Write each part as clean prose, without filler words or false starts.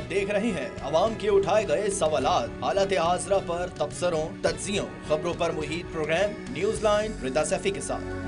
आप देख रहे हैं अवाम के उठाए गए सवालात, हालत हाजरा पर तबसरों, तज्जियों, खबरों पर मुहित प्रोग्राम न्यूज लाइन रिदा सैफी के साथ।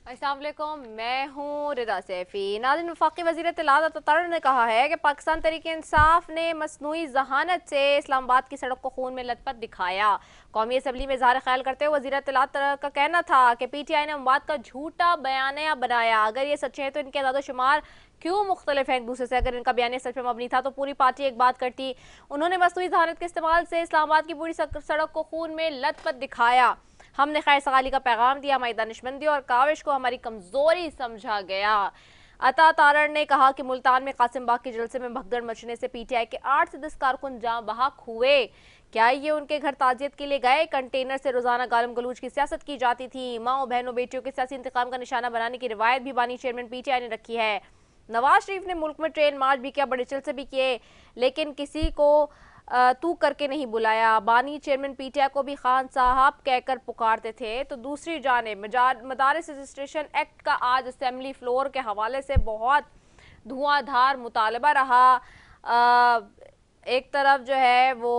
अस्सलाम वालेकुम, मैं हूँ रिदा सैफी। नाज़रीन, वफाकी वज़ीर इत्तलात अता तारड़ ने कहा है कि पाकिस्तान तहरीक इंसाफ ने मसनूई ज़हानत से इस्लामाबाद की सड़क को खून में लथपथ दिखाया। कौमी असम्बली में इज़हार ख्याल करते हुए वज़ीर इत्तलात का कहना था कि PTI ने अमवात का झूठा बयानिया बनाया। अगर ये सच्चे हैं तो इनके अदाद शुमार क्यों मुख्तलिफ हैं एक दूसरे से? अगर इनका बयानिया सच में मबनी था तो पूरी पार्टी एक बात करती। उन्होंने मसनूई ज़हानत के इस्तेमाल से इस्लामाबाद की पूरी सड़क को खून में लथपथ दिखाया। हमने खैर सगाली का पैगाम दिया, हमारी दानिशमंदी और काविश को हमारी कमजोरी समझा गया। अता तारड़ ने कहा कि मुल्तान में कासिम बाग के जलसे में भगदड़ मचने से PTI के 8 से 10 कारकुन जाँ बहक हुए। क्या ये उनके घर ताजियत के लिए गए? कंटेनर से रोजाना गालम गलूज की सियासत की जाती थी। माओ बहनों बेटियों के सियासी इंतकाम का निशाना बनाने की रिवायत भी बानी चेयरमैन PTI ने रखी है। नवाज शरीफ ने मुल्क में ट्रेन मार्च भी किया, बड़े चल से भी किए, लेकिन किसी को तू करके नहीं बुलाया। बानी चेयरमैन PTI को भी खान साहब कहकर पुकारते थे। तो दूसरी जानिब मदारिस रजिस्ट्रेशन एक्ट का आज असेंबली फ्लोर के हवाले से बहुत धुआंधार मुतालबा रहा। एक तरफ जो है वो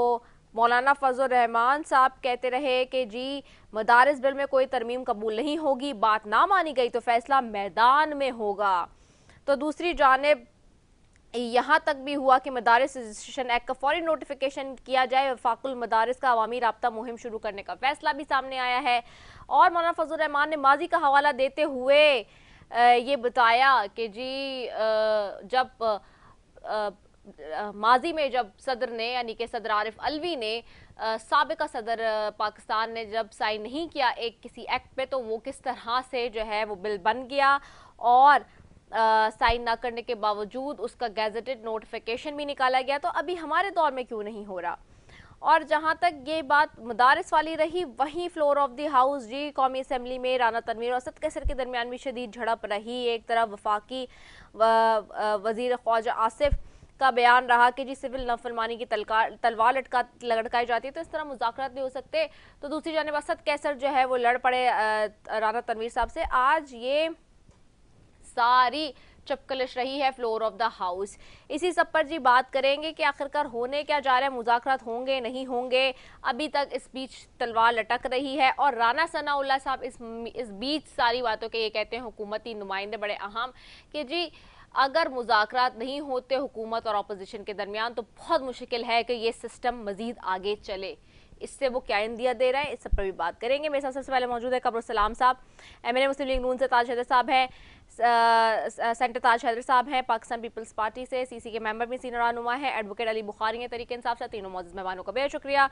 मौलाना फजल रहमान साहब कहते रहे कि जी मदारिस बिल में कोई तरमीम कबूल नहीं होगी, बात ना मानी गई तो फैसला मैदान में होगा। तो दूसरी जानिब यहाँ तक भी हुआ कि मदारिस रजिस्ट्रेशन एक्ट का फौरी नोटिफिकेशन किया जाए। वफाकुल मदारिस का अवामी राब्ता मुहिम शुरू करने का फैसला भी सामने आया है। और मौलाना फजल रहमान ने माजी का हवाला देते हुए ये बताया कि जी जब माजी में जब सदर ने यानी कि सदर आरिफ अलवी ने साबिका सदर पाकिस्तान ने जब साइन नहीं किया एक किसी एक्ट पे, तो वो किस तरह से जो है वो बिल बन गया और साइन ना करने के बावजूद उसका गैजेटेड नोटिफिकेशन भी निकाला गया। तो अभी हमारे दौर में क्यों नहीं हो रहा? और जहां तक ये बात मदारिस वाली रही, वहीं फ्लोर ऑफ द हाउस जी कौमी असम्बली में राना तनवीर और असद कैसर के दरमियान भी शदीद झड़प रही। एक तरफ वफाकी वजीर ख्वाजा आसिफ का बयान रहा कि जी सिविल नाफरमानी की तलवार लटकाई जाती है तो इस तरह मुज़ाकरात नहीं हो सकते। तो दूसरी जानिब असद कैसर जो है वो लड़ पड़े राना तनवीर साहब से। आज ये सारी चपकलिश रही है फ्लोर ऑफ द हाउस। इसी सब पर जी बात करेंगे कि आखिरकार होने क्या जा रहा है, मुज़ाकरात होंगे नहीं होंगे। अभी तक इस बीच तलवार लटक रही है और राना सनाउल्लाह साहब इस बीच सारी बातों के ये कहते हैं, हुकूमती नुमाइंदे बड़े अहम, कि जी अगर मुज़ाकरात नहीं होते हुकूमत और अपोजिशन के दरमियान तो बहुत मुश्किल है कि ये सिस्टम मज़ीद आगे चले। इससे वो क्या इंदिया दे रहे हैं, इस सब पर भी बात करेंगे। मेरे साथ सबसे पहले मौजूद है कब्र सलाम साहब, MNA मुस्लिम लीग नून से ताज हैदर साहब हैं, सेंटर ताज हैदर साहब हैं पाकिस्तान पीपल्स पार्टी से, CC के मेंबर में सीनियर रहनुमा है एडवोकेट अली बुखारी हैं तरीके इंसाफ से। तीनों मौजूद मेहमानों का बेहद शुक्रिया।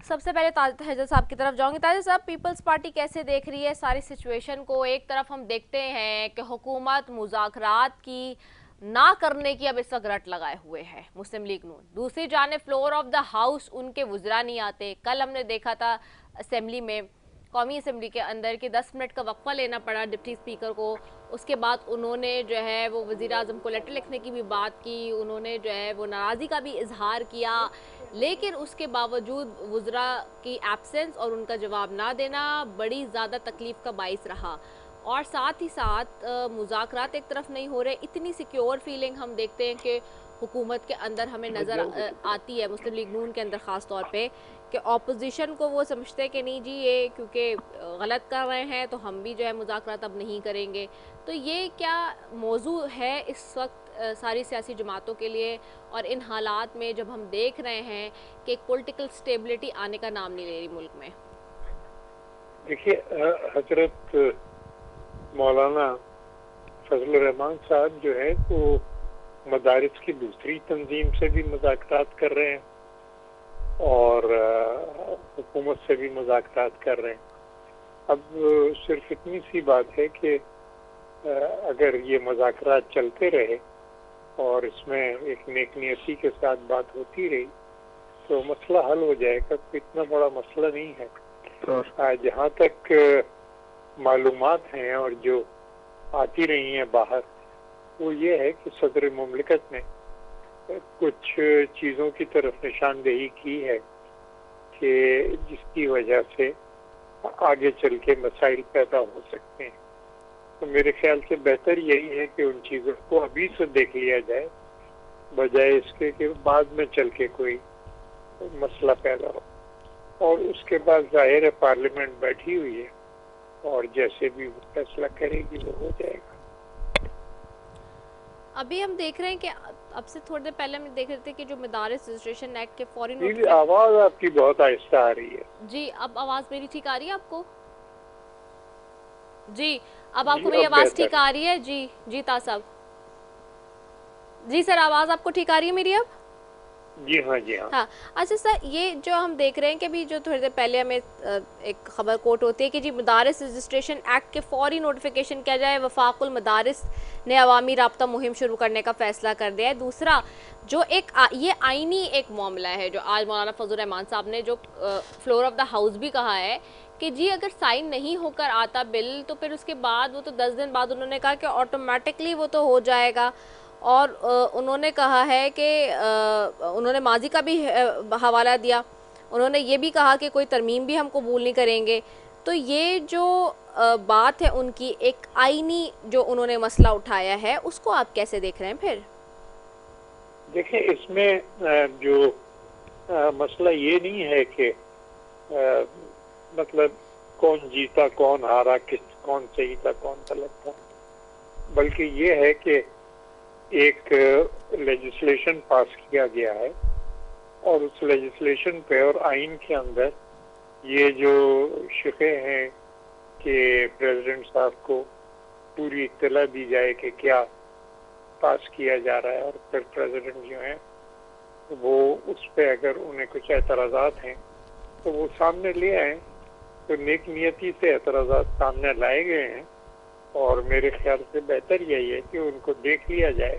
सबसे पहले ताज हैदर साहब की तरफ जाऊंगी। ताज साहब, पीपल्स पार्टी कैसे देख रही है सारी सिचुएशन को? एक तरफ हम देखते हैं कि हुकूमत मुज़ाकरात की ना करने की अब इस वक्त रट लगाए हुए है मुस्लिम लीग नून, दूसरी जानिब फ्लोर ऑफ द हाउस उनके वुज़रा नहीं आते। कल हमने देखा था असेंबली में, कौमी असम्बली के अंदर कि 10 मिनट का वक्फा लेना पड़ा डिप्टी स्पीकर को। उसके बाद उन्होंने जो है वो वज़ीर आज़म को लेटर लिखने की भी बात की, उन्होंने जो है वो नाराज़गी का भी इजहार किया, लेकिन उसके बावजूद वुज़रा की एब्सेंस और उनका जवाब ना देना बड़ी ज़्यादा तकलीफ़ का बाइस रहा। और साथ ही साथ मुज़ाकरात एक तरफ नहीं हो रहे। इतनी सिक्योर फीलिंग हम देखते हैं कि हुकूमत के अंदर हमें नज़र आती है, मुस्लिम लीग नून के अंदर ख़ास तौर पे, कि ऑपोजिशन को वो समझते हैं कि नहीं जी ये क्योंकि गलत कर रहे हैं तो हम भी जो है मुज़ाकरात अब नहीं करेंगे। तो ये क्या मौजू है इस वक्त सारी सियासी जमातों के लिए, और इन हालात में जब हम देख रहे हैं कि एक पॉलिटिकल स्टेबिलिटी आने का नाम नहीं ले रही मुल्क में? देखिए, हजरत मौलाना फजल रहमान साहब जो है वो मदारिस की दूसरी तंजीम से भी मुज़ाकरात कर रहे हैं और हुकूमत से भी मुज़ाकरात कर रहे हैं। अब सिर्फ इतनी सी बात है कि अगर ये मुज़ाकरात चलते रहे और इसमें एक नेकनियती के साथ बात होती रही तो मसला हल हो जाएगा। तो इतना बड़ा मसला नहीं है। जहाँ तक मालूमात हैं और जो आती रही हैं बाहर, वो ये है कि सदर मुमलिकत ने कुछ चीज़ों की तरफ निशानदेही की है कि जिसकी वजह से आगे चल के मसाइल पैदा हो सकते हैं। तो मेरे ख्याल से बेहतर यही है कि उन चीज़ों को अभी से देख लिया जाए, बजाय इसके कि बाद में चल के कोई मसला पैदा हो। और उसके बाद जाहिर है पार्लियामेंट बैठी हुई है और जैसे भी वो फैसला करेगी वो हो जाएगा। अभी हम देख रहे हैं कि अब से थोड़ी देर पहले हम देख रहे थे कि जो मदारिस रजिस्ट्रेशन एक्ट के फौरी आवाज आपकी बहुत आहिस्ता आ रही है। जी, अब आवाज मेरी ठीक आ रही है आपको? जी, अब आपको मेरी आवाज ठीक आ रही है? जी जी ता साहब, जी सर, आवाज आपको ठीक आ रही है मेरी अब? जी हाँ, जी हाँ। हाँ, अच्छा सर, ये जो हम देख रहे हैं कि अभी जो थोड़ी देर पहले हमें एक खबर कोट होती है कि जी मदारिस रजिस्ट्रेशन एक्ट के फौरी नोटिफिकेशन किया जाए, वफाकुल मदारिस ने अवामी राब्ता मुहिम शुरू करने का फैसला कर दिया है। दूसरा जो एक ये आइनी एक मामला है जो आज मौलाना फजल रहमान साहब ने जो फ्लोर ऑफ द हाउस भी कहा है कि जी अगर साइन नहीं होकर आता बिल तो फिर उसके बाद वो तो 10 दिन बाद उन्होंने कहा कि ऑटोमेटिकली वो तो हो जाएगा। और उन्होंने कहा है कि उन्होंने माजी का भी हवाला दिया, उन्होंने ये भी कहा कि कोई तरमीम भी हम कबूल नहीं करेंगे। तो ये जो बात है उनकी एक आईनी जो उन्होंने मसला उठाया है उसको आप कैसे देख रहे हैं? फिर देखिए, इसमें जो मसला ये नहीं है कि मतलब कौन जीता कौन हारा, कौन सही था कौन गलत था, बल्कि ये है कि एक लेजिस्लेशन पास किया गया है और उस लेजिस्लेशन पे और आइन के अंदर ये जो शिक़े हैं कि प्रेसिडेंट साहब को पूरी इत्तला दी जाए कि क्या पास किया जा रहा है, और फिर प्रेसिडेंट जो हैं वो उस पे अगर उन्हें कुछ एतराज़ात हैं तो वो सामने ले आए। तो नेक नियति से एतराज़ात सामने लाए गए हैं और मेरे ख्याल से बेहतर यही है कि उनको देख लिया जाए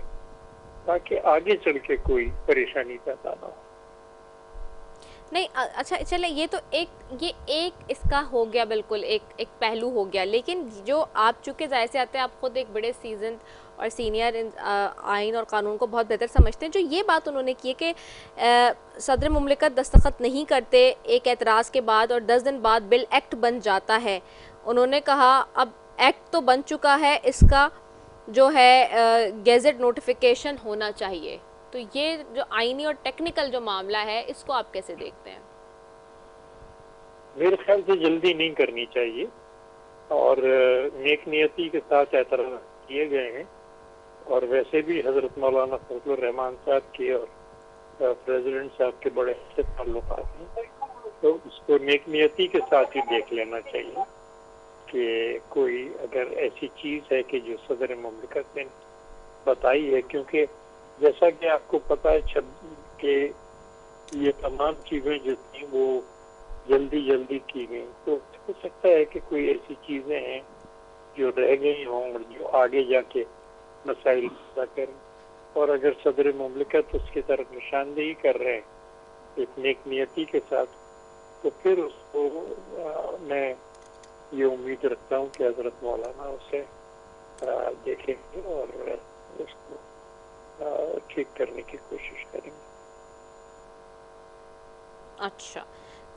ताकि आगे चल के कोई परेशानी पैदा ना हो। नहीं, अच्छा चले, ये तो एक इसका हो गया, बिल्कुल एक पहलू हो गया। लेकिन जो आप चूँकि ज़ाहिर से आते हैं, आप खुद एक बड़े सीजन और सीनियर आइन और कानून को बहुत बेहतर समझते हैं। जो ये बात उन्होंने की है कि सदर मुमलिकत दस्तखत नहीं करते एक एतराज़ के बाद और 10 दिन बाद बिल एक्ट बन जाता है। उन्होंने कहा अब एक्ट तो बन चुका है, इसका जो है गेजेट नोटिफिकेशन होना चाहिए। तो ये जो आईनी और टेक्निकल जो मामला है इसको आप कैसे देखते हैं? मेरे ख्याल से जल्दी नहीं करनी चाहिए और नेक नियति के साथ एतराज़ किए गए हैं और वैसे भी हजरत मौलाना फजल रहमान साहब के और प्रेसिडेंट साहब के बड़े अच्छे ताल्लुकात हैं, तो उसको नेक नियति के साथ ही देख लेना चाहिए कि कोई अगर ऐसी चीज़ है कि जो सदर मुमलिकत ने बताई है, क्योंकि जैसा कि आपको पता है कि ये तमाम चीज़ें जो थी वो जल्दी की गई, तो हो सकता है कि कोई ऐसी चीज़ें हैं जो रह गई हों और जो आगे जाके मसाइल पैदा करें। और अगर सदर मुमलिकत उसकी तरफ निशानदेही कर रहे हैं एक नेक नियति के साथ, तो फिर उसको मैं ये उम्मीद रखता हूँ कि हजरत मौलाना उसे देखेंगे और उसको ठीक करने की कोशिश करेंगे। अच्छा,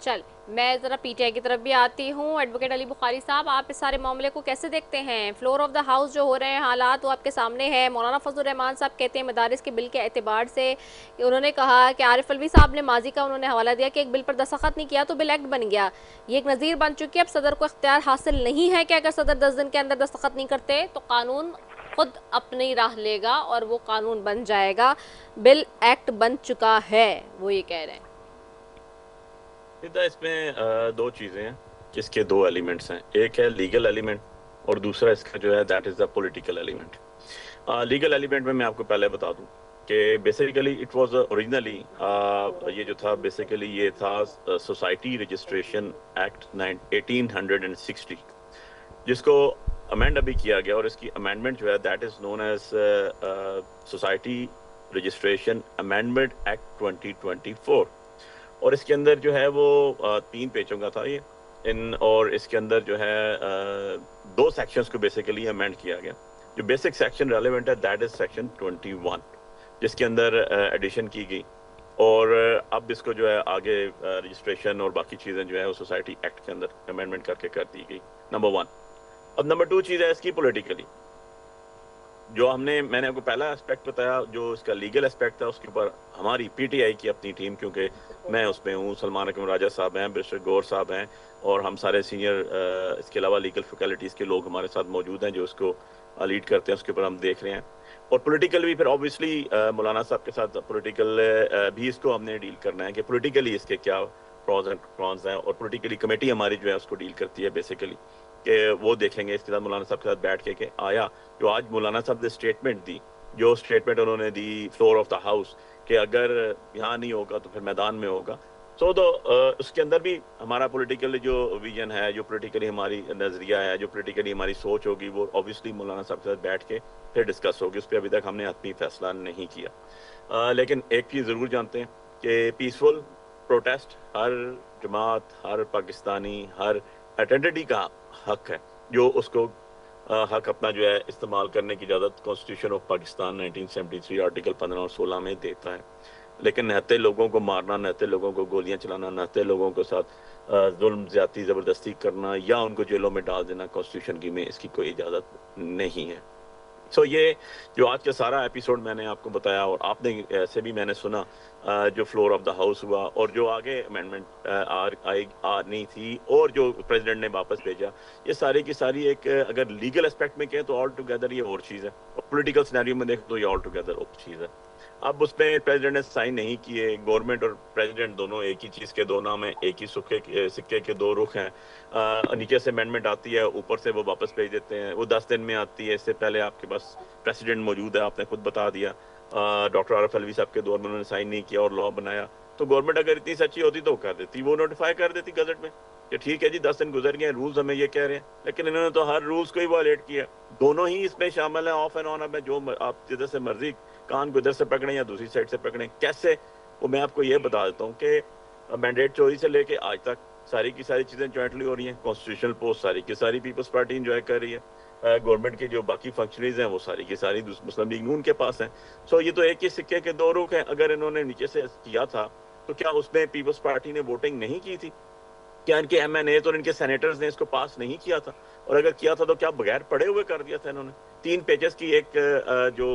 चल मैं ज़रा पीटीआई की तरफ भी आती हूँ। एडवोकेट अली बुखारी साहब, आप इस सारे मामले को कैसे देखते हैं? फ्लोर ऑफ द हाउस जो हो रहे हैं हालात वो आपके सामने है। मौलाना फजल रहमान साहब कहते हैं मदारिस के बिल के एतबार से, उन्होंने कहा कि आरिफ अलवी साहब ने माजी का उन्होंने हवाला दिया कि एक बिल पर दस्तखत नहीं किया तो बिल एक्ट बन गया। ये एक नज़ीर बन चुकी है। अब सदर को इख्तियार हासिल नहीं है कि अगर सदर 10 दिन के अंदर दस्तखत नहीं करते तो कानून खुद अपनी राह लेगा और वो कानून बन जाएगा। बिल एक्ट बन चुका है, वो ये कह रहे हैं। इसमें दो चीज़ें हैं जिसके दो एलिमेंट्स हैं, एक है लीगल एलिमेंट और दूसरा इसका जो है that is the political element. Legal element में मैं आपको पहले बता दूं कि बेसिकली इट वाज ओरिजिनली ये जो था बेसिकली ये था सोसाइटी रजिस्ट्रेशन एक्ट 1860 जिसको अमेंड अभी किया गया और इसकी अमेंडमेंट जो है that is known as society registration amendment act 2024 और इसके अंदर जो है वो 3 पेजों का था ये। اور اس کے اندر جو ہے 2 سیکشنز کو بیسیکلی امینڈ کیا گیا. جو بیسک سیکشن ریلیونٹ ہے دیٹ از سیکشن 21 جس کے اندر ایڈیشن کی گئی, اور اب اس کو جو ہے آگے رجسٹریشن اور باقی چیزیں جو ہے وہ سوسائٹی ایکٹ کے اندر امینڈمنٹ کر کے کر دی گئی. نمبر 1. اب نمبر 2 چیز ہے اس کی پولیٹیکلی, جو میں نے آپ کو پہلا اسپیکٹ بتایا جو اس کا لیگل اسپیکٹ تھا, اس کے اوپر ہماری پی ٹی آئی کی اپنی ٹیم, کیونکہ میں اس میں ہوں, سلمان اکرم راجہ صاحب ہیں, بیرسٹر گور صاحب ہیں, اور ہم سارے سینئر اس کے علاوہ لیگل فیکلٹیز کے لوگ ہمارے ساتھ موجود ہیں جو اس کو لیڈ کرتے ہیں, اس کے اوپر ہم دیکھ رہے ہیں. اور پولیٹیکل بھی پھر آبویسلی مولانا صاحب کے ساتھ پولیٹیکل بھی اس کو ہم نے ڈیل کرنا ہے کہ پولیٹیکلی اس کے کیا پروز اینڈ کونز ہیں, اور پولیٹیکلی کمیٹی ہماری جو ہے اس کو ڈیل کرتی ہے بیسیکلی, کہ وہ دیکھیں گے اس کے ساتھ مولانا صاحب کے ساتھ بیٹھ کے کہ آیا جو آج مولانا صاحب نے اسٹیٹمنٹ دی, جو اسٹیٹمنٹ انہوں نے دی فلور آف دا ہاؤس کہ اگر یہاں نہیں ہوگا تو پھر میدان میں ہوگا, اس کے اندر بھی ہمارا پولیٹیکل جو ویژن ہے, جو پولیٹیکلی ہماری نظریہ ہے, جو پولیٹیکلی ہماری سوچ ہوگی, وہ اوبیسلی مولانا صاحب کے ساتھ بیٹھ کے پھر ڈسکس ہوگی. اس پہ ابھی تک ہم نے حتمی فیصلہ نہیں کیا, لیکن ایک چیز ضرور جانتے ہیں کہ پیسفل پروٹیسٹ ہر جماعت, ہر پاکستانی, ہر آئیڈینٹی کا حق ہے, جو اس کو حق اپنا جو ہے استعمال کرنے کی اجازت کانسٹیٹیوشن آف پاکستان 1973 آرٹیکل 15 اور 16 میں دیتا ہے. لیکن نہتے لوگوں کو مارنا, نہتے لوگوں کو گولیاں چلانا, نہتے لوگوں کے ساتھ ظلم زیادتی زبردستی کرنا یا ان کو جیلوں میں ڈال دینا کانسٹیٹیوشن کی میں اس کی کوئی اجازت نہیں ہے. یہ جو آج کا سارا ایپیسوڈ میں نے آپ کو بتایا, اور آپ نے ایسے بھی میں نے سنا جو فلور آف دا ہاؤس ہوا, اور جو آگے امینڈمنٹ آنی تھی, اور جو پریزیڈنٹ نے واپس بھیجا, یہ ساری کی ساری ایک اگر لیگل اسپیکٹ میں کہیں تو آل ٹوگیدر یہ اور چیز ہے, اور پولیٹیکل سینیریو میں دیکھ تو یہ آل ٹوگیدر اور چیز ہے. اب اس میں پریزیڈنٹ نے سائن نہیں کیے, گورنمنٹ اور پریزیڈنٹ دونوں ایک ہی چیز کے دو نام ہیں, ایک ہی سکے کے 2 رخ ہیں. نیچے سے امینڈمنٹ آتی ہے, اوپر سے وہ واپس بھیج دیتے ہیں, وہ 10 دن میں آتی ہے. اس سے پہلے آپ کے پاس پریزیڈنٹ موجود ہے, آپ نے خود بتا دیا, ڈاکٹر عارف الوی صاحب کے دور میں انہوں نے سائن نہیں کیا اور لا بنایا. تو گورنمنٹ اگر اتنی سچی ہوتی تو کر دیتی, وہ نوٹیفائی کر دیتی گزٹ میں کہ ٹھیک ہے جی 10 دن گزر گئے, رولز ہمیں یہ کہہ رہے ہیں, لیکن انہوں نے تو ہر رولز کو ہی وائلیٹ کیا. دونوں ہی اس میں شامل ہیں, آف اینڈ آن. اب میں جو آپ جدھر سے مرضی کان کو ادھر سے پکڑیں یا دوسری سائڈ سے پکڑیں, کیسے, وہ میں آپ کو یہ بتا دیتا ہوں کہ مینڈیٹ چوری سے لے کے آج تک ساری کی ساری چیزیں جوائنٹلی ہو رہی ہیں. کانسٹیٹیوشنل پوسٹ ساری کی ساری پیپلز پارٹی انجوائے کر رہی ہے, گورنمنٹ کے جو باقی فنکشنریز ہیں وہ ساری کی ساری مسلم لیگ نون کے پاس ہیں. یہ تو ایک ہی سکے کے 2 رخ ہیں. اگر انہوں نے نیچے سے کیا تھا تو کیا اس میں پیپلز پارٹی نے ووٹنگ نہیں کی تھی؟ کیا ان کے ایم این اے اور ان کے سینیٹرز نے اس کو پاس نہیں کیا تھا؟ اور اگر کیا تھا تو کیا بغیر پڑھے ہوئے کر دیا تھا انہوں نے؟ 3 پیجز کی ایک جو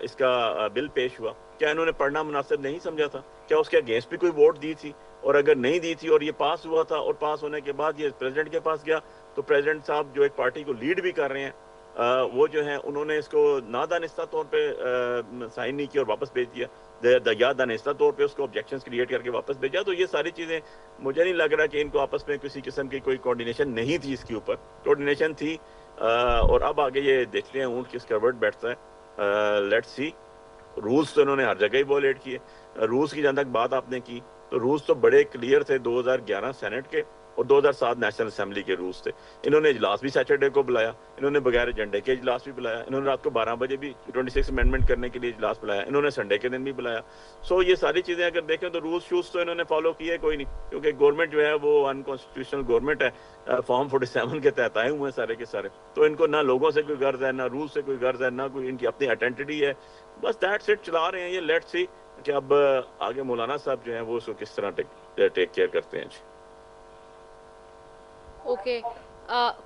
اس کا بل پیش ہوا, کیا انہوں نے پڑھنا مناسب نہیں سمجھا تھا؟ کیا اس کے اگینسٹ بھی کوئی ووٹ دی تھی؟ اور اگر نہیں دی تھی اور یہ پاس ہوا تھا, اور پاس ہونے کے بعد یہ پریزیڈنٹ کے پاس گیا, تو پریزیڈنٹ صاحب جو ایک پارٹی کو لیڈ بھی کر رہے ہیں, وہ جو ہیں انہوں نے اس کو نادانستہ طور پہ سائن نہیں کیا اور واپس بھیج دیا, یا دانستہ طور پہ اس کو آبجیکشنز کریٹ کر کے واپس بھیجا. تو یہ ساری چیزیں مجھے نہیں لگ رہا کہ ان کو آپس میں کسی قسم کی کوئی کوارڈینیشن نہیں تھی. اس کے اوپر کوارڈینیشن تھی, اور اب آگے یہ دیکھتے ہیں اونٹ کس کروٹ بیٹھتا ہے. Let's see. رولز تو انہوں نے ہر جگہ ہی وائلیٹ کیے. رولز کی جہاں تک بات آپ نے کی تو رولز تو بڑے کلیئر تھے, 2011 سینٹ کے اور 2007 نیشنل اسمبلی کے رولز تھے. انہوں نے اجلاس بھی سیٹرڈے کو بلایا, انہوں نے بغیر ایجنڈے کے اجلاس بھی بلایا, انہوں نے رات کو 12 بجے بھی 26 امینڈمنٹ کرنے کے لیے اجلاس بلایا, انہوں نے سنڈے کے دن بھی بلایا. یہ ساری چیزیں اگر دیکھیں تو رولز شوز تو انہوں نے فالو کیے کوئی نہیں, کیونکہ گورنمنٹ جو ہے وہ انکانسٹیٹیوشنل گورنمنٹ ہے, فارم 47 کے تحت آئے ہوئے ہیں سارے کے سارے. تو ان کو نہ لوگوں سے کوئی غرض ہے, نہ رول سے کوئی غرض ہے, نہ کوئی ان کی اپنی آئیڈینٹی ہے. بس دیٹس اٹ, چلا رہے ہیں یہ. لیٹس سی کہ اب آگے مولانا صاحب جو ہیں وہ اس کو کس طرح ٹیک کیئر کرتے ہیں. اوکے,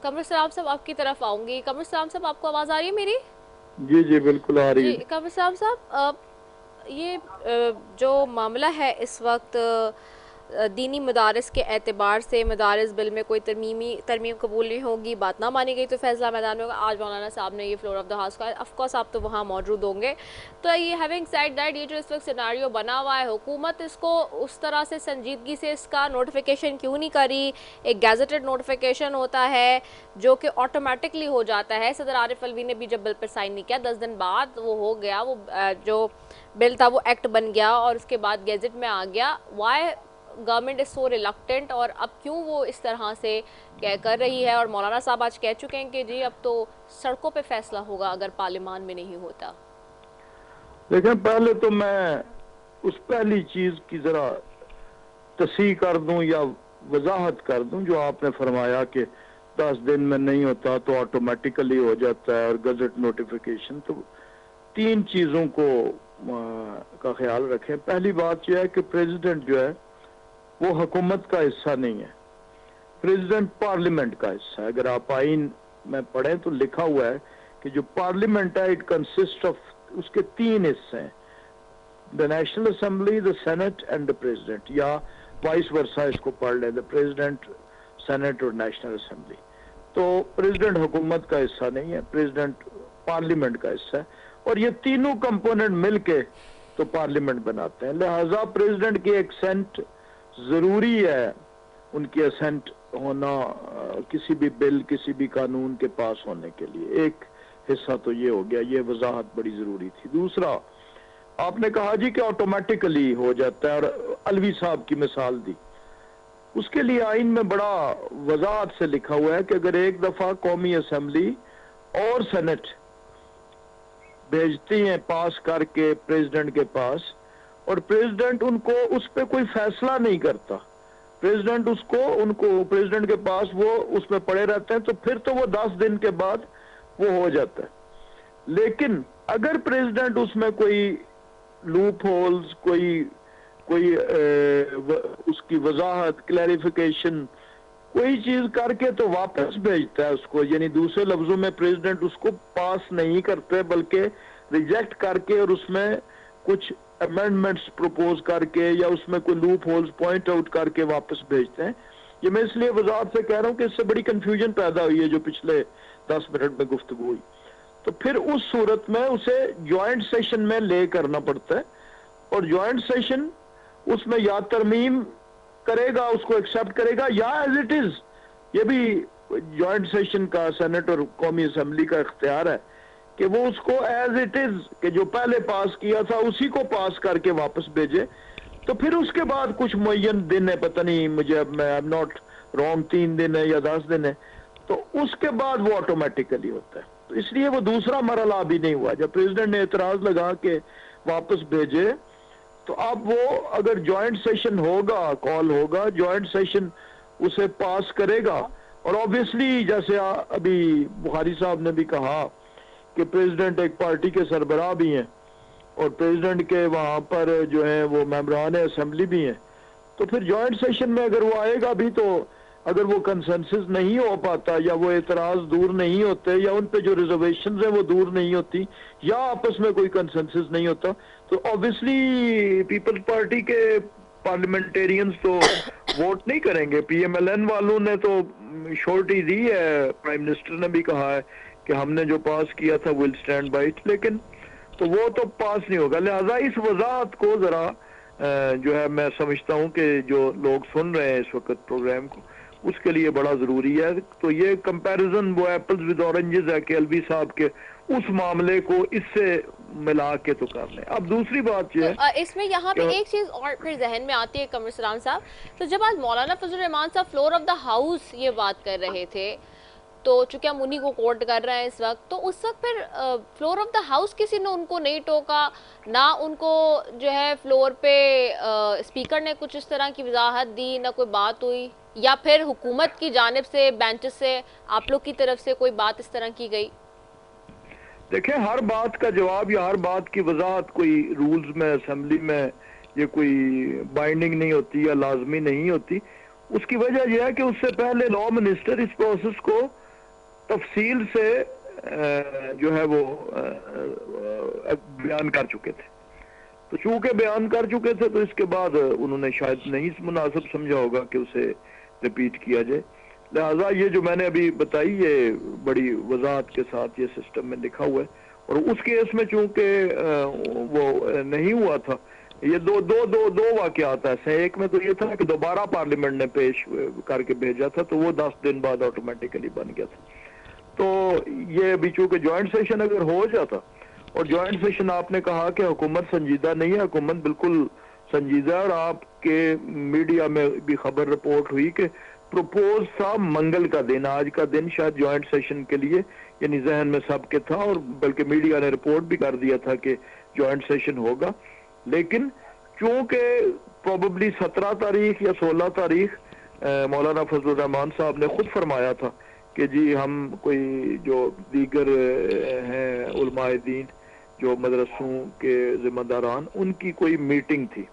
قمر سلام صاحب آپ کی طرف آؤں گی. قمر سلام صاحب آپ کو آواز آ رہی ہے میری؟ جی جی بالکل آ رہی ہے. قمر سلام صاحب, یہ جو معاملہ ہے اس وقت دینی مدارس کے اعتبار سے, مدارس بل میں کوئی ترمیم قبول نہیں ہوگی, بات نہ مانی گئی تو فیصلہ میدان میں ہوگا. آج مولانا صاحب نے یہ فلور آف دا ہاؤس کا, آف کورس آپ تو وہاں موجود ہوں گے. تو یہ ہیونگ سیڈ دیٹ, یہ جو اس وقت سیناریو بنا ہوا ہے, حکومت اس کو اس طرح سے سنجیدگی سے اس کا نوٹیفیکیشن کیوں نہیں کری؟ ایک گیزٹڈ نوٹیفیکیشن ہوتا ہے جو کہ آٹومیٹکلی ہو جاتا ہے. صدر عارف الوی نے بھی جب بل پر سائن نہیں کیا, 10 دن بعد وہ ہو گیا, وہ جو بل تھا وہ ایکٹ بن گیا اور اس کے بعد گیزٹ میں آ گیا. Why government is so reluctant, اور اب کیوں وہ اس طرح سے کر رہی ہے؟ اور مولانا صاحب آج کہہ چکے ہیں کہ جی اب تو سڑکوں پہ فیصلہ ہوگا اگر پارلیمان میں نہیں ہوتا. لیکن پہلے تو میں اس پہلی چیز کی ذرا تصحیح کر دوں یا वजाहत कर दूं जो आपने फरमाया कि 10 दिन में नहीं होता तो ऑटोमेटिकली हो जाता है और गजट नोटिफिकेशन, तो 3 चीजों को का ख्याल रखें। पहली बात यह है कि प्रेसिडेंट जो है वो हुकूमत का हिस्सा नहीं है, प्रेसिडेंट पार्लियामेंट का हिस्सा है। अगर आप आइन में पढ़ें तो लिखा हुआ है कि जो पार्लियामेंट है इट कंसिस्ट ऑफ, उसके 3 हिस्से हैं, the national assembly, the senate and the president, या वाइस वर्सा इसको पढ़ लें, द प्रेसिडेंट, सेनेट और नेशनल असेंबली। तो प्रेसिडेंट हुकूमत का हिस्सा नहीं है, प्रेसिडेंट पार्लियामेंट का हिस्सा है, और ये तीनों कंपोनेंट मिलके तो पार्लियामेंट बनाते हैं। लिहाजा प्रेसिडेंट की एक्सेंट जरूरी है, उनकी असेंट होना किसी भी बिल, किसी भी कानून के पास होने के लिए। एक हिस्सा तो ये हो गया, ये वजाहत बड़ी जरूरी थी। दूसरा, आपने कहा जी कि ऑटोमेटिकली हो जाता है, और अलवी साहब की मिसाल दी, उसके लिए आइन में बड़ा वजाहत से लिखा हुआ है कि अगर एक दफा कौमी असेंबली और सेनेट भेजती हैं पास करके प्रेसिडेंट के पास, और प्रेसिडेंट उनको उस पर कोई फैसला नहीं करता, प्रेसिडेंट उनको प्रेसिडेंट के पास वो उसमें पड़े रहते हैं, तो फिर तो वो 10 दिन के बाद वो हो जाता है। लेकिन अगर प्रेसिडेंट उसमें कोई लूप होल्स, कोई उसकी वजाहत, क्लैरिफिकेशन, कोई चीज करके तो वापस भेजता है उसको, यानी दूसरे लफ्जों में प्रेसिडेंट उसको पास नहीं करते बल्कि रिजेक्ट करके और उसमें कुछ अमेंडमेंट्स प्रपोज करके या उसमें कोई लूप होल्स पॉइंट आउट करके वापस भेजते हैं। ये मैं इसलिए वजाहत से कह रहा हूं कि इससे बड़ी कंफ्यूजन पैदा हुई है जो पिछले 10 मिनट में गुफ्तगू हुई। तो फिर उस सूरत में उसे ज्वाइंट सेशन में ले करना पड़ता है, और ज्वाइंट सेशन उसमें या तरमीम करेगा, उसको एक्सेप्ट करेगा, या एज इट इज, ये भी ज्वाइंट सेशन का सेनेट और कौमी असेंबली का इख्तियार है कि वो उसको एज इट इज कि जो पहले पास किया था उसी को पास करके वापस भेजे। तो फिर उसके बाद कुछ मुय्यन दिन है, पता नहीं मुझे, मैं आई एम नॉट रॉन्ग, 3 दिन है या 10 दिन है, तो उसके बाद वो ऑटोमेटिकली होता है। तो इसलिए वो दूसरा मरहला अभी नहीं हुआ। जब प्रेसिडेंट ने एतराज लगा के वापस भेजे, तो अब वो अगर ज्वाइंट सेशन होगा, कॉल होगा, ज्वाइंट सेशन उसे पास करेगा, और ऑब्वियसली जैसे अभी बुखारी साहब ने भी कहा कि प्रेसिडेंट एक पार्टी के सरबराह भी हैं और प्रेसिडेंट के वहां पर जो है वो मेंबरान असेंबली भी हैं, तो फिर ज्वाइंट सेशन में अगर वो आएगा भी, तो अगर वो कंसेंसस नहीं हो पाता या वो एतराज दूर नहीं होते या उन पे जो रिजर्वेशंस हैं वो दूर नहीं होती या आपस में कोई कंसेंसस नहीं होता, तो ऑब्वियसली पीपल्स पार्टी के पार्लियामेंटेरियंस तो वोट नहीं करेंगे। पीएमएलएन वालों ने तो श्योरिटी दी है, प्राइम मिनिस्टर ने भी कहा है कि हमने जो पास किया था विल स्टैंड बाय इट, लेकिन तो वो तो पास नहीं होगा। लिहाजा इस वजाहत को जरा जो है मैं समझता हूं कि जो लोग सुन रहे हैं इस वक्त प्रोग्राम को, उसके लिए बड़ा जरूरी है। तो ये कंपैरिजन वो एप्पल्स विद ऑरेंजेस है कि अलवी साहब के उस मामले को इससे मिला के तो कर लें। अब दूसरी बात ये तो इसमें यहाँ पे एक चीज और फिर जहन में आती है कमर सलाम साहब, तो जब आज मौलाना फजल रहमान साहब फ्लोर ऑफ द हाउस ये बात कर रहे थे, तो चूंकि हम उन्हीं को कोट कर रहे हैं इस वक्त, तो उस वक्त फिर फ्लोर ऑफ द हाउस किसी ने उनको नहीं टोका, ना उनको जो है फ्लोर पे स्पीकर ने कुछ इस तरह की वजाहत दी, ना कोई बात हुई, या फिर हुकूमत की जानिब से बेंचेस से आप लोग की तरफ से कोई बात इस तरह की गई? देखें, हर बात का जवाब या हर बात की वजाहत कोई रूल्स में, असेंबली में ये कोई बाइंडिंग नहीं होती या लाजमी नहीं होती। उसकी वजह यह है कि उससे पहले लॉ मिनिस्टर इस प्रोसेस को तफसील से जो है वो बयान कर चुके थे। तो चूंकि बयान कर चुके थे तो इसके बाद उन्होंने शायद नहीं मुनासिब समझा होगा कि उसे रिपीट किया जाए। लिहाजा ये जो मैंने अभी बताई ये बड़ी वजाहत के साथ ये सिस्टम में लिखा हुआ है, और उस केस में चूंकि वो नहीं हुआ था, ये दो वाकयात ऐसे। एक में तो ये था कि दोबारा पार्लियामेंट ने पेश करके भेजा था, तो वो 10 दिन बाद ऑटोमेटिकली बन गया था। तो ये भी चूंकि ज्वाइंट सेशन अगर हो जाता, और ज्वाइंट सेशन आपने कहा कि हुकूमत संजीदा नहीं है, हुकूमत बिल्कुल संजीदा है, और आपके मीडिया में भी खबर रिपोर्ट हुई कि प्रपोज था मंगल का दिन, आज का दिन शायद ज्वाइंट सेशन के लिए यानी जहन में सबके था, और बल्कि मीडिया ने रिपोर्ट भी कर दिया था कि ज्वाइंट सेशन होगा। लेकिन चूंकि प्रोबेबली 17 तारीख या 16 तारीख مولانا فضل الرحمان صاحب نے خود فرمایا تھا کہ جی ہم کوئی جو دیگر ہیں علماء دین جو مدرسوں کے ذمہ داران، ان کی کوئی میٹنگ تھی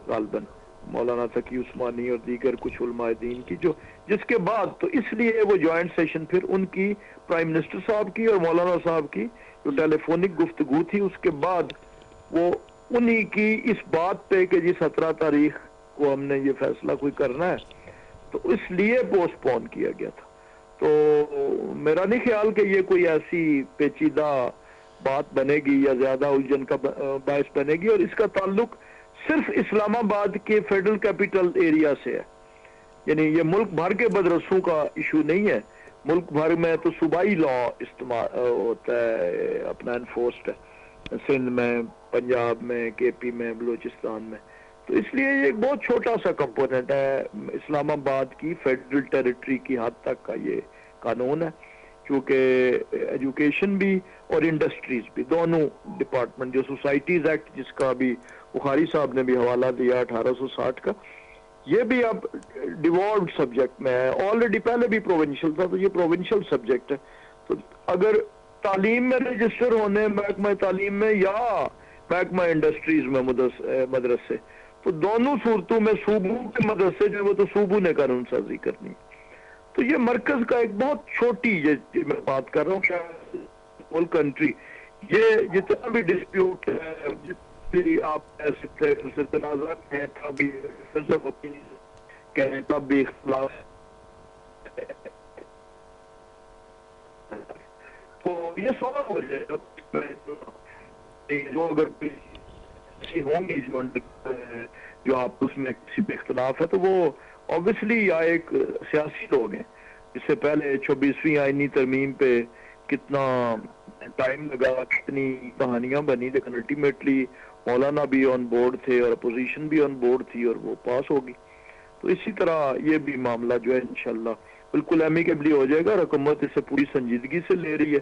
غالباً مولانا تقی عثمانی اور دیگر کچھ علماء دین کی، جو جس کے بعد تو اس لیے وہ جوائنٹ سیشن پھر ان کی پرائم منسٹر صاحب کی اور مولانا صاحب کی جو ٹیلی فونک گفتگو تھی، اس کے بعد وہ انہی کی اس بات پہ کہ جی 17 تاریخ کو ہم نے یہ فیصلہ کوئی کرنا ہے، تو اس لیے پوسٹ پون کیا گیا تھا۔ تو میرا نہیں خیال کہ یہ کوئی ایسی پیچیدہ بات بنے گی یا زیادہ الجھن کا باعث بنے گی، اور اس کا تعلق صرف اسلام آباد کے فیڈرل کیپٹل ایریا سے ہے، یعنی یہ ملک بھر کے مدرسوں کا ایشو نہیں ہے۔ ملک بھر میں تو صوبائی لا استعمال ہوتا ہے، اپنا انفورسڈ ہے، سندھ میں، پنجاب میں، کے پی میں، بلوچستان میں، تو اس لیے یہ ایک بہت چھوٹا سا کمپوننٹ ہے اسلام آباد کی فیڈرل ٹیریٹری کی حد تک کا یہ قانون ہے، کیونکہ ایجوکیشن بھی اور انڈسٹریز بھی دونوں ڈپارٹمنٹ، جو سوسائٹیز ایکٹ جس کا بھی بخاری صاحب نے بھی حوالہ دیا 1860 کا، یہ بھی اب ڈیوالوڈ سبجیکٹ میں ہے، آلریڈی پہلے بھی پروونشل تھا، تو یہ پروونشل سبجیکٹ ہے۔ تو اگر تعلیم میں رجسٹر ہونے محکمہ تعلیم میں یا محکمہ انڈسٹریز میں مدرسے، تو دونوں صورتوں میں صوبوں کے مدرسے جو وہ تو صوبوں نے قانون سازی کرنی، تو یہ مرکز کا ایک بہت چھوٹی، یہ میں بات کر رہا ہوں شاید ہول کنٹری، یہ جتنا بھی ڈسپیوٹ ہے، جتنی آپ کہہ سکتے ہیں تنازعات ہیں، تب بھی کہیں تب بھی اختلاف، تو یہ سوال ہو جائے گا جو اگر ایسی ہوں گی جو آپ اس میں کسی پہ اختلاف ہے، تو وہ اوبیسلی یا ایک سیاسی لوگ ہیں، اس سے پہلے 26ویں آئینی ترمیم پہ کتنا ٹائم لگا، کتنی کہانیاں بنی، لیکن الٹیمیٹلی مولانا بھی آن بورڈ تھے اور اپوزیشن بھی آن بورڈ تھی اور وہ پاس ہوگی۔ تو اسی طرح یہ بھی معاملہ جو ہے انشاءاللہ بالکل ایمیکیبلی ہو جائے گا، اور حکومت اسے پوری سنجیدگی سے لے رہی ہے۔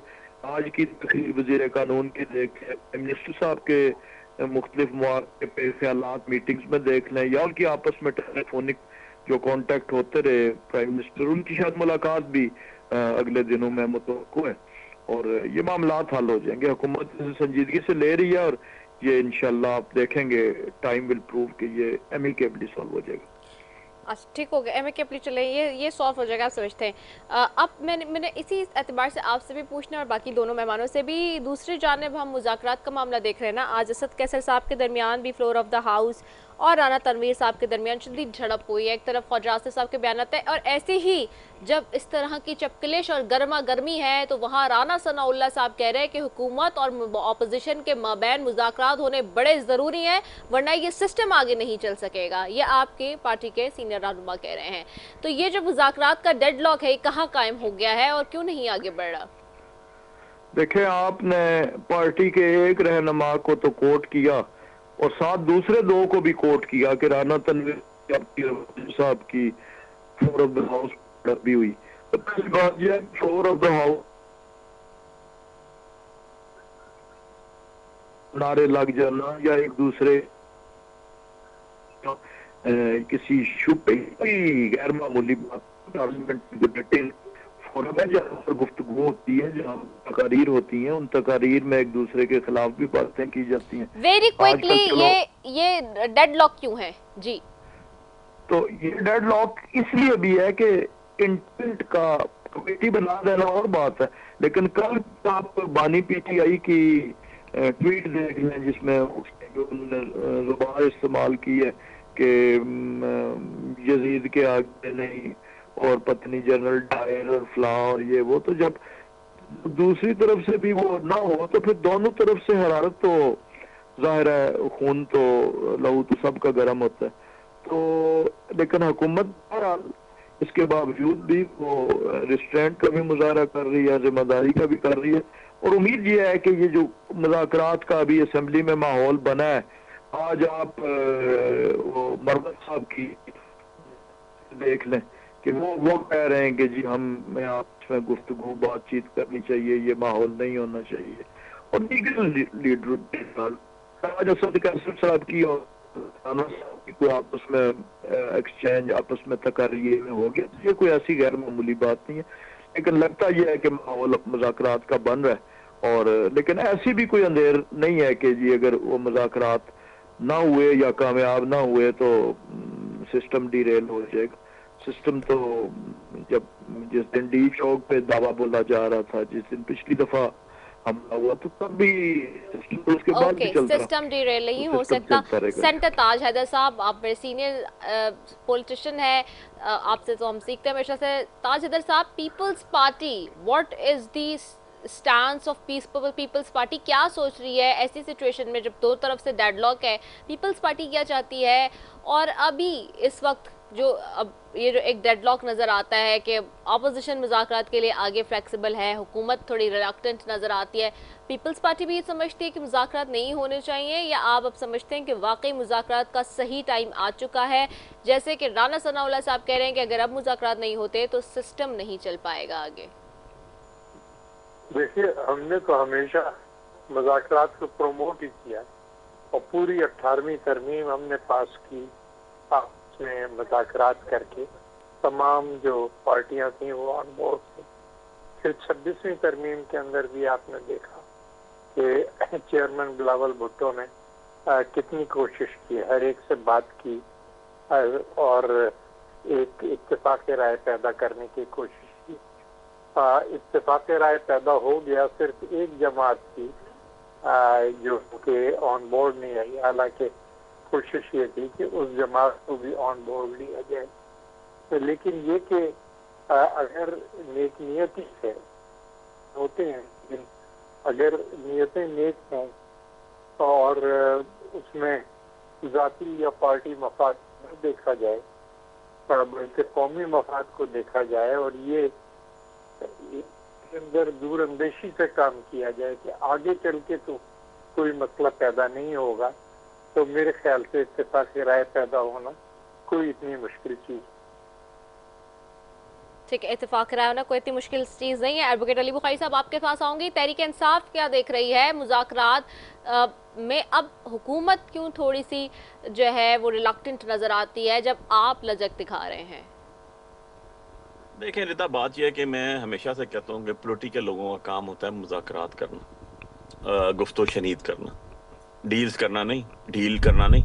آج کی تقریر وزیر قانون کے دیکھ لیں، پرائم منسٹر صاحب کے مختلف مواقع پہ خیالات میٹنگز میں دیکھ لیں، یا ان کی آپس میں ٹیلی فونک جو کانٹیکٹ ہوتے رہے پرائم منسٹر، ان کی شاید ملاقات بھی اگلے دنوں میں متوقع ہے، اور یہ معاملات حل ہو جائیں گے۔ حکومت اسے سنجیدگی سے لے رہی ہے، اور یہ انشاءاللہ آپ دیکھیں گے ٹائم ول پروو کہ یہ ایمیکیبلی سالو ہو جائے گا۔ اچھا ٹھیک ہو گیا، ایمیکیبلی چلیں، یہ سالو ہو جائے گا، آپ سمجھتے ہیں۔ اب میں نے اسی اعتبار سے آپ سے بھی پوچھنا اور باقی دونوں مہمانوں سے بھی، دوسری جانب ہم مذاکرات کا معاملہ دیکھ رہے ہیں نا، آج اسد قیصر صاحب کے درمیان بھی فلور آف دا ہاؤس اور رانا تنویر صاحب کے درمیان شدید جھڑپ ہوئی ہے، ایک طرف خواجہ آصف صاحب کے بیانات ہیں، اور ایسے ہی جب اس طرح کی چپکلش اور گرما گرمی ہے تو وہاں رانا ثناء اللہ صاحب کہہ رہے ہیں کہ حکومت اور اپوزیشن کے مابین مذاکرات ہونے بڑے ضروری ہیں، ورنہ یہ سسٹم آگے نہیں چل سکے گا، یہ آپ کے پارٹی کے سینئر رہنما کہہ رہے ہیں۔ تو یہ جو مذاکرات کا ڈیڈ لاک ہے، یہ کہاں قائم ہو گیا ہے اور کیوں نہیں آگے بڑھ رہا؟ دیکھیں، آپ نے پارٹی کے ایک رہنما کو تو کوٹ کیا اور ساتھ دوسرے دو کو بھی کوٹ کیا کہ رانا تنویر صاحب کی فلور آف دا ہاؤس بھی ہوئی۔ پہلی بات یہ فلور آف دا ہاؤس نعرے لگ جانا یا ایک دوسرے کسی شبے کوئی غیر معمولی بات، پارلیمنٹ فورم ہے جہاں پر گفتگو ہوتی ہے، جہاں تقاریر ہوتی ہیں، ان تقاریر میں ایک دوسرے کے خلاف بھی باتیں کی جاتی ہیں۔ ویری کوئکلی یہ ڈیڈ لاک کیوں ہے؟ جی تو یہ ڈیڈ لاک اس لیے بھی ہے کہ انٹینٹ کا کمیٹی بنا دینا اور بات ہے، لیکن کل آپ بانی پی ٹی آئی کی ٹویٹ دیکھ لیں جس میں انہوں نے زبان استعمال کی ہے کہ یزید کے آگے نہیں، اور پتنی جنرل ڈائر اور فلاں اور یہ وہ، تو جب دوسری طرف سے بھی وہ نہ ہو تو پھر دونوں طرف سے حرارت تو ظاہر ہے، خون تو لہو تو سب کا گرم ہوتا ہے۔ تو لیکن حکومت بہرحال اس کے باوجود بھی وہ ریسٹرینٹ کا بھی مظاہرہ کر رہی ہے، ذمہ داری کا بھی کر رہی ہے، اور امید یہ ہے کہ یہ جو مذاکرات کا ابھی اسمبلی میں ماحول بنا ہے، آج آپ مربت صاحب کی دیکھ لیں کہ وہ کہہ رہے ہیں کہ جی ہمیں آپ میں گفتگو بات چیت کرنی چاہیے، یہ ماحول نہیں ہونا چاہیے، اور دیگر لیڈر آج اسد قیصر صاحب کی اور राना साहब की कोई आपस में एक्सचेंज आपस में तकारिये में हो गया, ये कोई ऐसी गैर मामूली बात नहीं है, लेकिन लगता यह है कि माहौल मुज़ाकरात का बन रहा है। और लेकिन ऐसी भी कोई अंधेर नहीं है कि जी अगर वो मुज़ाकरात ना हुए या कामयाब ना हुए तो सिस्टम डिरेल हो जाएगा। सिस्टम तो जब जिस दिन डी चौक पे दावा बोला जा रहा था, जिस दिन पिछली दफा हमला हुआ, तो तब भी सिस्टम तो उसके बाद भी चलता रहा। सिस्टम डिरेल नहीं तो हो सिस्टम सकता। चलता रहेगा। सेनेटर ताज हैदर साहब, आप मेरे सीनियर पॉलिटिशियन है, आपसे तो हम सीखते हैं हमेशा से। ताज हैदर साहब, people's party, what is the stand of people's party, क्या सोच रही है ऐसी सिचुएशन में जब दो तरफ से डेडलॉक है? पीपल्स पार्टी क्या चाहती है? और अभी इस वक्त जो अब ये जो एक डेडलॉक नज़र आता है कि अपोजिशन मुज़ाकरात के लिए आगे फ्लेक्सिबल है, हुकूमत थोड़ी रिलक्टेंट नज़र आती है, पीपल्स पार्टी भी ये समझती है कि मुज़ाकरात नहीं होने चाहिए, या आप अब समझते हैं कि वाकई मुज़ाकरात का सही टाइम आ चुका है? जैसे कि राना सनाउल्लाह साहब कह रहे हैं कि अगर अब मुज़ाकरात नहीं होते तो सिस्टम नहीं चल पाएगा आगे। देखिए, हमने तो हमेशा मुज़ाकरात को प्रमोट ही किया और पूरी 18वीं तरमीम हमने पास की आपस में मुज़ाकरात करके, तमाम जो पार्टियां थी वो ऑन बोर्ड थी। फिर 26वीं तरमीम के अंदर भी आपने देखा कि चेयरमैन बिलावल भुट्टो ने कितनी कोशिश की, हर एक से बात की और एक इत्तेफाक राय पैदा करने की कोशिश की। इत्तेफाक राय पैदा हो गया, सिर्फ एक जमात थी जो कि ऑन बोर्ड नहीं आई, हालांकि कोशिश ये थी कि उस जमात को भी ऑन बोर्ड लिया जाए। तो लेकिन ये कि अगर नेक नियति से होते हैं, लेकिन अगर नियतें नेक हों और उसमें जाती या पार्टी मफाद न देखा जाए, बल्कि कौमी मफाद को देखा जाए और ये अंदर दूर अंदेशी से काम किया जाए कि आगे चल के तो कोई मसला पैदा नहीं होगा, तो मेरे ख्याल से इत्तेफाक राय पैदा होना कोई इतनी मुश्किल चीज। ठीक है, इत्तेफाक राय होना कोई इतनी मुश्किल चीज़ नहीं है। एडवोकेट अली बुखारी साहब, आपके पास आऊँगी। तहरीक इंसाफ क्या देख रही है मुज़ाकरात में? अब हुकूमत क्यों थोड़ी सी जो है वो रिलक्टेंट नज़र आती है जब आप लचक दिखा रहे हैं? देखें रिता, बात यह है कि मैं हमेशा से कहता हूँ कि पॉलिटिकल लोगों का काम होता है मुज़ाकरात करना, गुफ्तो शनीद करना, डील्स करना नहीं, डील करना नहीं।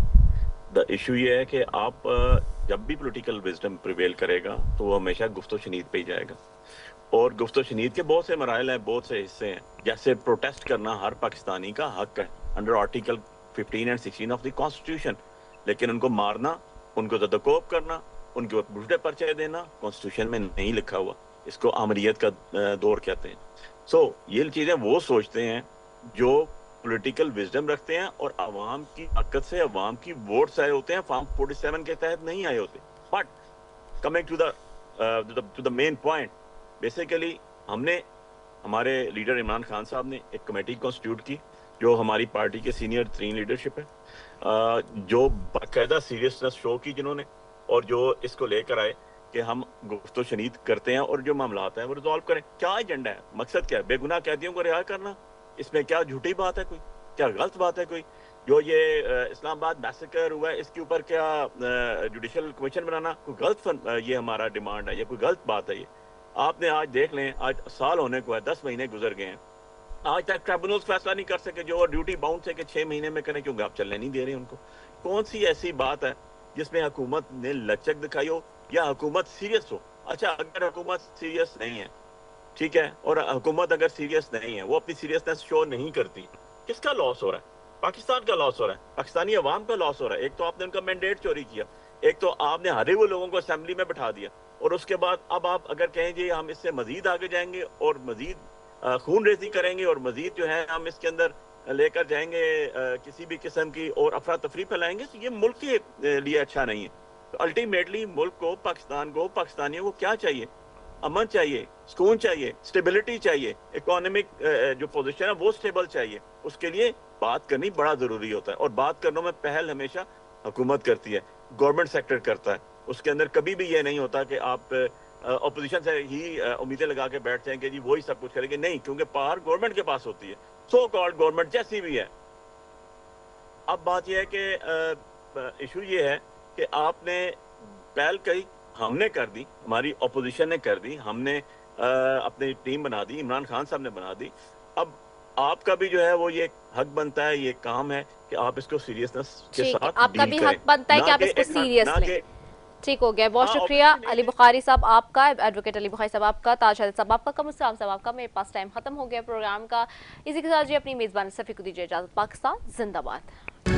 द इशू ये है कि आप जब भी पॉलिटिकल विजडम प्रिवेल करेगा तो वो हमेशा गुफ्तो शनीद पे ही जाएगा, और गुफ्तो शनीद के बहुत से मराइल हैं, बहुत से हिस्से हैं। जैसे प्रोटेस्ट करना हर पाकिस्तानी का हक है under article 15 and 16 of the constitution, लेकिन उनको मारना, उनको ज़दकोप करना, उनके ऊपर बुझे पर्चे देना कॉन्स्टिट्यूशन में नहीं लिखा हुआ। इसको आमरीत का दौर कहते हैं। सो ये चीज़ें वो सोचते हैं जो पॉलिटिकल विजडम रखते हैं और अवाम की ताकत से अवाम की वोट्स आए होते हैं, फॉर्म 47 के तहत नहीं आए होते। But coming to the main point, basically हमने, हमारे लीडर इमरान खान साहब ने एक कमेटी कॉन्स्टिट्यूट की जो हमारी पार्टी के सीनियर 3 लीडरशिप है, जो बाकायदा सीरियसनेस शो की जिन्होंने, और जो इसको लेकर आए कि हम गुफ्तो शनीद करते हैं और जो मामला हैं वो रिजॉल्व करें। क्या एजेंडा है, मकसद क्या है? बेगुनाह कैदियों को रिहा करना? इसमें क्या झूठी बात है कोई? क्या गलत बात है कोई? जो ये इस्लामाबाद मैसेकर हुआ है इसके ऊपर क्या जुडिशल कमीशन बनाना कोई गलत ये हमारा डिमांड है? ये कोई गलत बात है? ये आपने आज देख लें, आज साल होने को है, 10 महीने गुजर गए हैं, आज तक ट्रिब्यूनल्स फैसला नहीं कर सके जो ड्यूटी बाउंड है कि 6 महीने में करें, क्योंकि आप चलने नहीं दे रहे उनको। कौन सी ऐसी बात है जिसमें हुकूमत ने लचक दिखाई हो या हुकूमत सीरियस हो? अच्छा, अगर हुकूमत सीरियस नहीं है, ठीक है, और हुकूमत अगर सीरियस नहीं है, वो अपनी सीरियसनेस शो नहीं करती, किसका लॉस हो रहा है? पाकिस्तान का लॉस हो रहा है, पाकिस्तानी अवाम का लॉस हो रहा है। एक तो आपने उनका मैंडेट चोरी किया, एक तो आपने हरे हुए लोगों को असेंबली में बैठा दिया, और उसके बाद अब आप अगर कहें जी हम इससे मजीद आगे जाएंगे और मजीद खून रेजी करेंगे और मजीद जो है हम इसके अंदर लेकर जाएंगे किसी भी किस्म की और अफरा तफरी फैलाएंगे, तो ये मुल्क के लिए अच्छा नहीं है। तो अल्टीमेटली मुल्क को, पाकिस्तान को, पाकिस्तानियों को क्या चाहिए? अमन चाहिए, सुकून चाहिए, स्टेबिलिटी चाहिए, इकोनॉमिक जो पोजीशन है वो स्टेबल चाहिए। उसके लिए बात करनी बड़ा ज़रूरी होता है, और बात करने में पहल हमेशा हुकूमत करती है, गवर्नमेंट सेक्टर करता है। उसके अंदर कभी भी ये नहीं होता कि आप अपोजिशन से ही उम्मीदें लगा के बैठ जाएंगे जी वही सब कुछ करेंगे, नहीं, क्योंकि पावर गवर्नमेंट के पास होती है, सो कॉल्ड गवर्नमेंट जैसी भी है। अब बात यह है कि ایشو یہ ہے کہ آپ نے پہل کئی ہم نے کر دی, ہماری اپوزیشن نے کر دی, ہم نے اپنی ٹیم بنا دی, عمران خان صاحب نے بنا دی. اب آپ کا بھی جو ہے وہ یہ حق بنتا ہے, یہ کام ہے کہ آپ اس کو سیریسنس کے ساتھ آپ کا بھی حق بنتا ہے کہ آپ اس کو سیریس لیں. ٹھیک ہو گیا, بہت شکریہ علی بخاری صاحب آپ کا, ایڈوکیٹ علی بخاری صاحب آپ کا, تاج حید صاحب آپ کا, قمر السلام صاحب آپ کا. میرے پاس ٹائم ختم ہو گیا پروگرام کا. اسی کے ساتھ اپنی میزبان صفی کو دیجیے اجازت. پاکستان زندہ باد.